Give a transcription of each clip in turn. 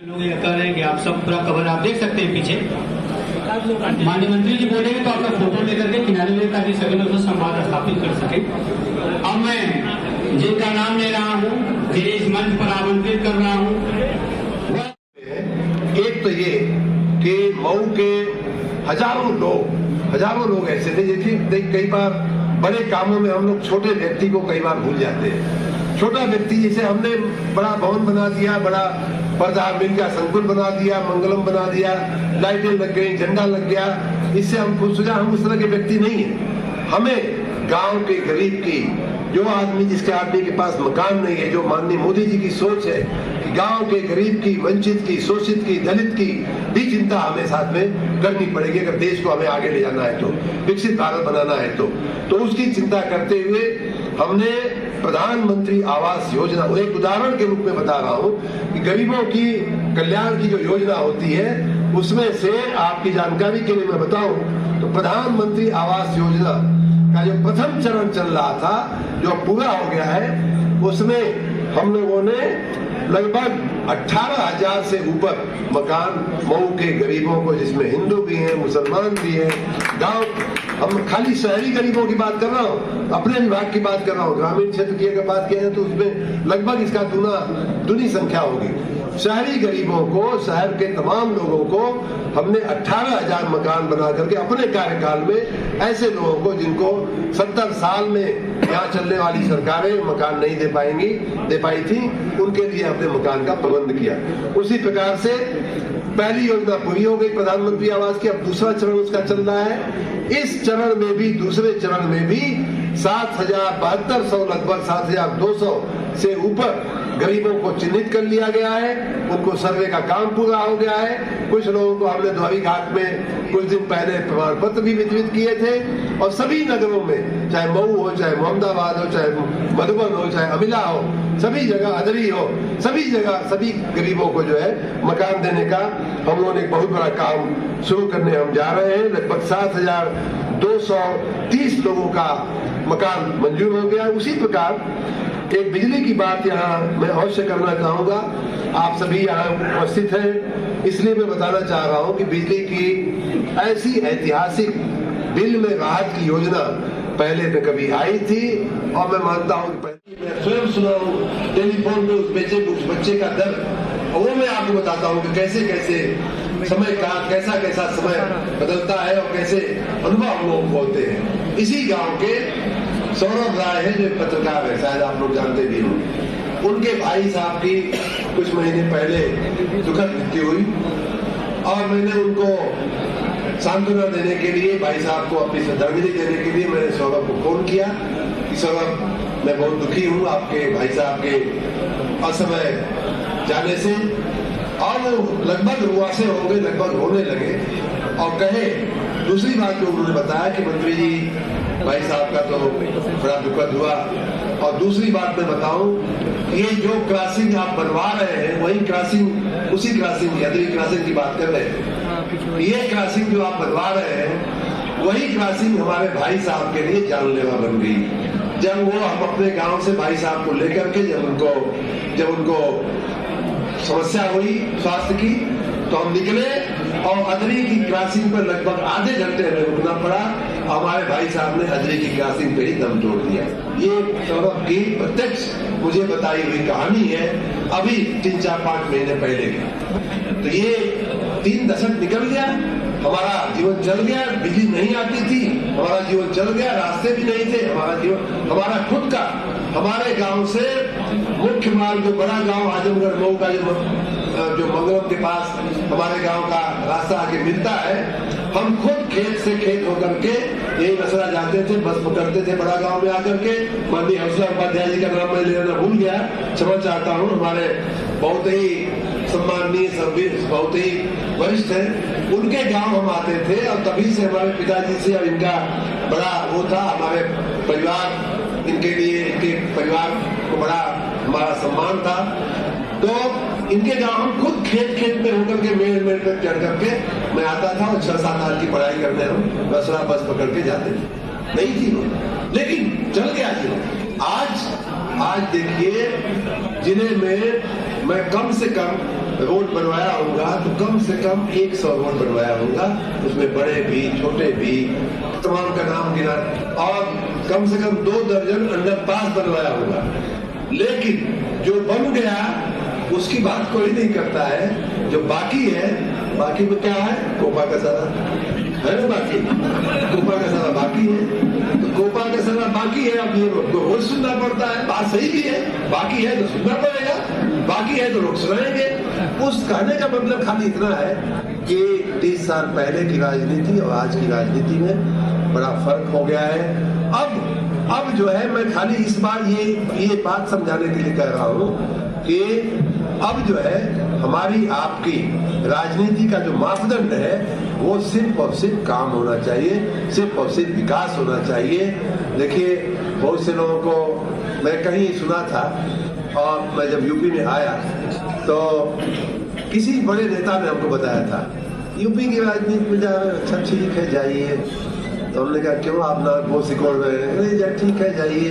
लोग ये कह रहे हैं कि आप सब पूरा कवर आप देख सकते हैं पीछे। माननीय मंत्री जी बोलेंगे तो आपका फोटो लेकर के किनारे ले ताकि सभी लोग संवाद स्थापित कर सके। अब मैं जिनका नाम ले रहा हूँ, जिन्हें इस मंच पर आमंत्रित कर रहा हूँ, एक तो ये कि मऊ के हजारों लोग ऐसे थे जैसे कई बार बड़े कामों में हम लोग छोटे व्यक्ति को कई बार भूल जाते हैं। छोटा व्यक्ति जैसे हमने बड़ा भवन बना दिया, बड़ा पर्दा मिल का संकुल बना दिया, मंगलम बना दिया, लाइटें लग गई, झंडा लग गया, इससे हम खुश हो जाए। हम उस तरह के व्यक्ति नहीं है। हमें गांव के गरीब की, जो आदमी जिसके आदमी के पास मकान नहीं है, जो माननीय मोदी जी की सोच है कि गांव के गरीब की, वंचित की, शोषित की, दलित की भी चिंता हमें साथ में करनी पड़ेगी अगर देश को हमें आगे ले जाना है तो, विकसित भारत बनाना है तो उसकी चिंता करते हुए हमने प्रधानमंत्री आवास योजना, एक उदाहरण के रूप में बता रहा हूँ कि गरीबों की कल्याण की जो योजना होती है उसमें से आपकी जानकारी के लिए मैं बताऊं तो प्रधानमंत्री आवास योजना का जो प्रथम चरण चल रहा था, जो पूरा हो गया है, उसमें हम लोगों ने लगभग 18,000 से ऊपर मकान मऊ के गरीबों को, जिसमें हिंदू भी हैं, मुसलमान भी हैं, गांव, हम खाली शहरी गरीबों की बात कर रहा हूँ, अपने विभाग की बात कर रहा हूँ। ग्रामीण क्षेत्र की अगर बात किया जाए तो उसमें लगभग इसका दुनी संख्या होगी। शहरी गरीबों को, शहर के तमाम लोगों को हमने 18,000 मकान बना करके अपने कार्यकाल में, ऐसे लोगों को जिनको 70 साल में यहाँ चलने वाली सरकारें मकान नहीं दे पाई थी, उनके लिए हमने मकान का प्रबंध किया। उसी प्रकार से पहली योजना पूरी हो गई प्रधानमंत्री आवास की, अब दूसरा चरण उसका चल रहा है। इस चरण में भी, दूसरे चरण में भी 7,7200, लगभग 7,200 से ऊपर गरीबों को चिन्हित कर लिया गया है। उनको सर्वे का काम पूरा हो गया है। कुछ लोगों को हमने धोबी घाट में कुछ दिन पहले प्रमाण पत्र भी वितरित किए थे, और सभी नगरों में, चाहे मऊ हो, चाहे मोहम्मदाबाद हो, चाहे मधुबन हो, चाहे अमिला हो, सभी जगह, अदरी हो, सभी जगह सभी गरीबों को जो है मकान देने का हम लोगों ने एक बहुत बड़ा काम शुरू करने हम जा रहे हैं। लगभग 7,230 लोगों का मकान मंजूर हो गया। उसी प्रकार एक बिजली की बात यहाँ मैं अवश्य करना चाहूंगा। आप सभी यहाँ उपस्थित हैं, इसलिए मैं बताना चाह रहा हूँ कि बिजली की ऐसी ऐतिहासिक बिल में राहत की योजना पहले में कभी आई थी, और मैं मानता हूँ कि मैं स्वयं सुना हूँ टेलीफोन पे उस बच्चे का दर्द, और वो मैं आपको बताता हूँ कि कैसे कैसे समय का कैसा समय बदलता है और कैसे अनुभव लोग होते हैं। इसी गांव के सौरभ राय है, जो पत्रकार है, शायद आप लोग जानते भी हो। उनके भाई साहब की कुछ महीने पहले दुखद मृत्यु हुई, और मैंने उनको सांत्वना देने के लिए, भाई साहब को अपनी श्रद्धांजलि देने के लिए मैंने सौरभ को फोन किया कि सौरभ, मैं बहुत दुखी हूँ आपके भाई साहब के असमय जाने से। और वो लगभग रुआसे हो गए, लगभग रोने लगे, और कहे, दूसरी बात जो उन्होंने बताया कि मंत्री जी, भाई साहब का तो बड़ा दुखद हुआ, और दूसरी बात मैं बताऊं, ये जो क्रॉसिंग आप बनवा रहे हैं, वही क्रॉसिंग, उसी क्रॉसिंग, अदरी क्रॉसिंग की बात कर रहे हैं, ये क्रॉसिंग जो आप बनवा रहे हैं, वही क्रॉसिंग हमारे भाई साहब के लिए जानलेवा बन गई। जब वो, हम अपने गांव से भाई साहब को लेकर के जब उनको समस्या हुई स्वास्थ्य की, तो हम निकले, और अदरी की क्रॉसिंग पर लगभग आधे घंटे हमें रुकना पड़ा। हमारे भाई साहब ने अदरी की क्रॉसिंग पे ही दम तोड़ दिया। ये सौरभ की प्रत्यक्ष मुझे बताई हुई कहानी है, अभी 3-4-5 महीने पहले की। तो ये 3 दशक निकल गया, हमारा जीवन चल गया, बिजली नहीं आती थी, हमारा जीवन चल गया, रास्ते भी नहीं थे, हमारा जीवन, हमारा खुद का, हमारे गांव से मुख्य मार्ग, जो बड़ा गांव आजमगढ़ मऊ का जो मंगलम के पास हमारे गांव का रास्ता आके मिलता है, हम खुद खेत से खेत होकर के यही नसरा जाते थे, बस पकड़ते थे बड़ा गांव में आकर के। माननीय हंसला उपाध्याय जी का नाम मैं लेना भूल गया, क्षमा चाहता हूँ, हमारे बहुत ही सम्माननीय, बहुत ही वरिष्ठ हैं, उनके गांव हम आते थे, और तभी से हमारे पिताजी से और इनका बड़ा वो था, हमारे परिवार, इनके लिए, इनके परिवार को बड़ा हमारा सम्मान था। तो इनके गांव हम खुद खेत में होकर के मेल पर चढ़ करके मैं आता था, और 6-7 साल की पढ़ाई करने हम बस पकड़ के जाते थे। नहीं थी वो, लेकिन चल गया जीवन। आज देखिए, जिले में मैं कम से कम रोड बनवाया होगा तो कम से कम 100 रोड बनवाया होगा, उसमें बड़े भी छोटे भी तमाम का नाम गिना, और कम से कम 2 दर्जन अंडरपास बनवाया होगा। लेकिन जो बन गया उसकी बात कोई नहीं करता है, जो बाकी है, बाकी में क्या है, कोपा का सारा है ना, बाकी कोपा का सारा बाकी है, तो कोपा का सारा बाकी है। अब ये रोज सुनना पड़ता है, बात सही भी है, बाकी है तो सुनना पड़ेगा, बाकी है तो लोग सुनाएंगे। उस कहने का मतलब खाली इतना है कि 30 साल पहले की राजनीति और आज की राजनीति में बड़ा फर्क हो गया है। अब जो है, मैं खाली इस बार ये बात समझाने के लिए कह रहा हूँ कि अब जो है हमारी आपकी राजनीति का जो मापदंड है वो सिर्फ और सिर्फ काम होना चाहिए, सिर्फ और सिर्फ विकास होना चाहिए। देखिए, बहुत से लोगों को मैं कहीं सुना था, और मैं जब यूपी में आया तो किसी बड़े नेता ने हमको बताया था, यूपी की राजनीति में जा रहे, अच्छा ठीक है जाइए। तो हमने कहा क्यों आप ना वो सिकोड़ रहे हैं? नहीं जा, ठीक है जाइए,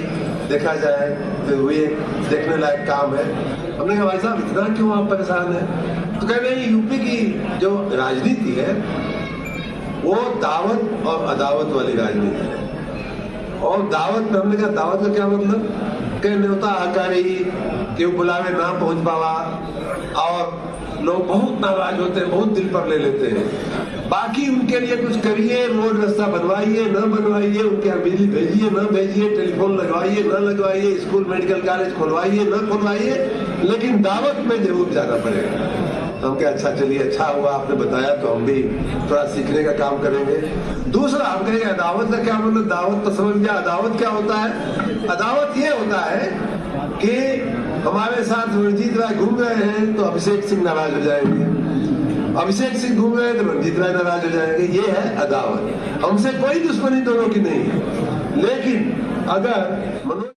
देखा जाए, तो ये देखने लायक काम है। हमने कहा भाई साहब इतना क्यों आप परेशान हैं? तो कह रहे हैं यूपी की जो राजनीति है वो दावत और अदावत वाली राजनीति है। और दावत में, हमने कहा दावत का क्या मतलब? कह न्योता हकारी, क्यों बुलावे ना पहुंच पावा, और लोग बहुत नाराज होते हैं, बहुत दिल पर ले लेते हैं। बाकी उनके लिए कुछ करिए, रोड रास्ता बनवाइए न बनवाइए, उनके यहाँ बिजली भेजिए न भेजिए, टेलीफोन लगवाइए न लगवाइए, स्कूल मेडिकल कॉलेज खुलवाइए न खुलवाइए, लेकिन दावत में जरूर जाना पड़ेगा। हम क्या, अच्छा चलिए, अच्छा हुआ आपने बताया, तो हम भी थोड़ा सीखने का काम करेंगे। दूसरा हम कहेंगे अदावत का क्या मतलब? दावत तो समझ गया, अदावत क्या होता है? अदावत ये होता है कि हमारे साथ रणजीत राय घूम रहे हैं तो अभिषेक सिंह नाराज हो जाएंगे, अभिषेक सिंह घूम रहे हैं तो रणजीत राय नाराज हो जाएंगे। ये है अदावत। हमसे कोई दुश्मनी दोनों की नहीं है, लेकिन अगर